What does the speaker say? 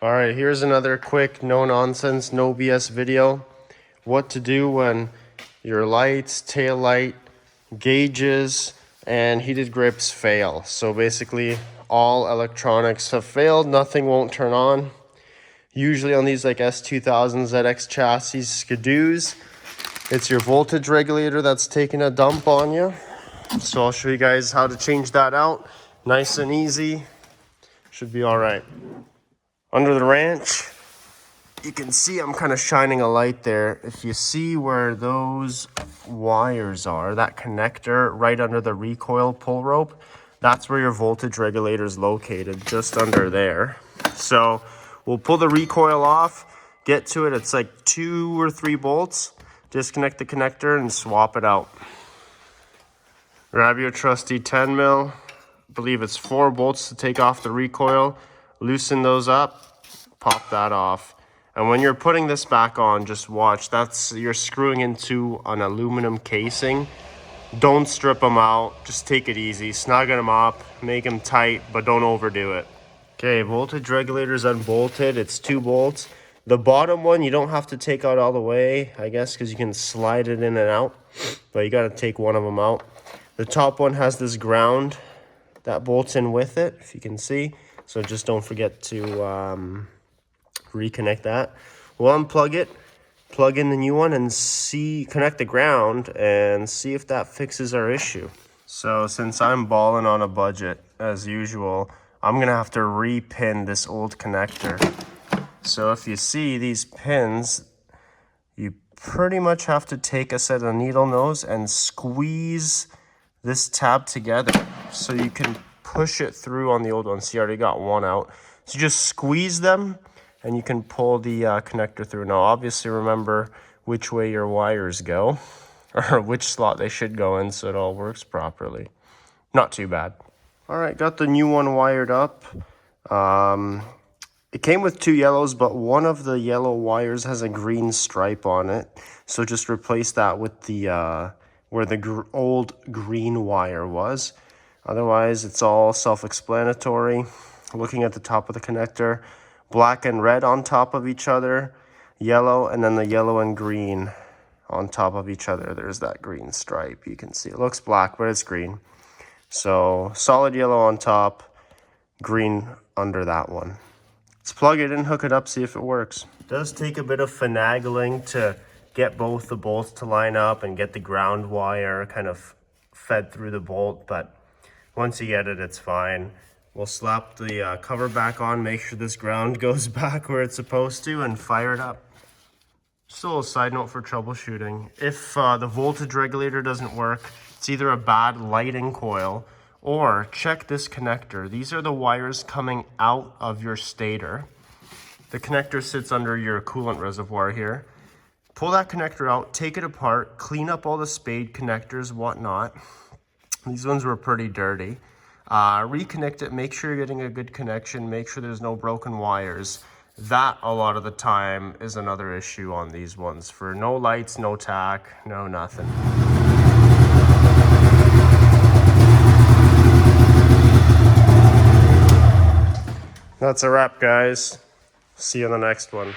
All right, here's another quick, no nonsense, no BS video. What to do when your lights, tail light, gauges, and heated grips fail. So basically, all electronics have failed. Nothing won't turn on. Usually on these like S2000 ZX chassis Skidoos, it's your voltage regulator that's taking a dump on you. So I'll show you guys how to change that out. Nice and easy. Should be all right. Under the wrench, you can see I'm kind of shining a light there. If you see where those wires are, that connector right under the recoil pull rope, that's where your voltage regulator is located, just under there. So we'll pull the recoil off, get to it. It's like 2 or 3 bolts. Disconnect the connector and swap it out. Grab your trusty 10 mil. I believe it's 4 bolts to take off the recoil. Loosen those up, pop that off. And when you're putting this back on, just watch. You're screwing into an aluminum casing. Don't strip them out. Just take it easy. Snug them up, make them tight, but don't overdo it. Okay, voltage regulator's unbolted. It's 2 bolts. The bottom one, you don't have to take out all the way, I guess, because you can slide it in and out. But you got to take one of them out. The top one has this ground that bolts in with it, if you can see. So just don't forget to reconnect that. We'll unplug it, plug in the new one, and connect the ground and see if that fixes our issue. So since I'm balling on a budget, as usual, I'm gonna have to repin this old connector. So if you see these pins, you pretty much have to take a set of needle nose and squeeze this tab together so you can push it through on the old one. See, I already got one out. So you just squeeze them and you can pull the connector through. Now, obviously remember which way your wires go or which slot they should go in so it all works properly. Not too bad. All right, got the new one wired up. It came with 2 yellows, but one of the yellow wires has a green stripe on it. So just replace that with the where the old green wire was. Otherwise, it's all self-explanatory. Looking at the top of the connector, black and red on top of each other, yellow, and then the yellow and green on top of each other. There's that green stripe. You can see it looks black, but it's green. So solid yellow on top, green under that one. Let's plug it in, hook it up, see if it works. It does take a bit of finagling to get both the bolts to line up and get the ground wire kind of fed through the bolt, but once you get it, it's fine. We'll slap the cover back on, make sure this ground goes back where it's supposed to, and fire it up. Just a little side note for troubleshooting. If the voltage regulator doesn't work, it's either a bad lighting coil or check this connector. These are the wires coming out of your stator. The connector sits under your coolant reservoir here. Pull that connector out, take it apart, clean up all the spade connectors, whatnot. These ones were pretty dirty. Reconnect it, make sure you're getting a good connection, make sure there's no broken wires. That, a lot of the time, is another issue on these ones. For no lights, no tack, no nothing. That's a wrap, guys. See you on the next one.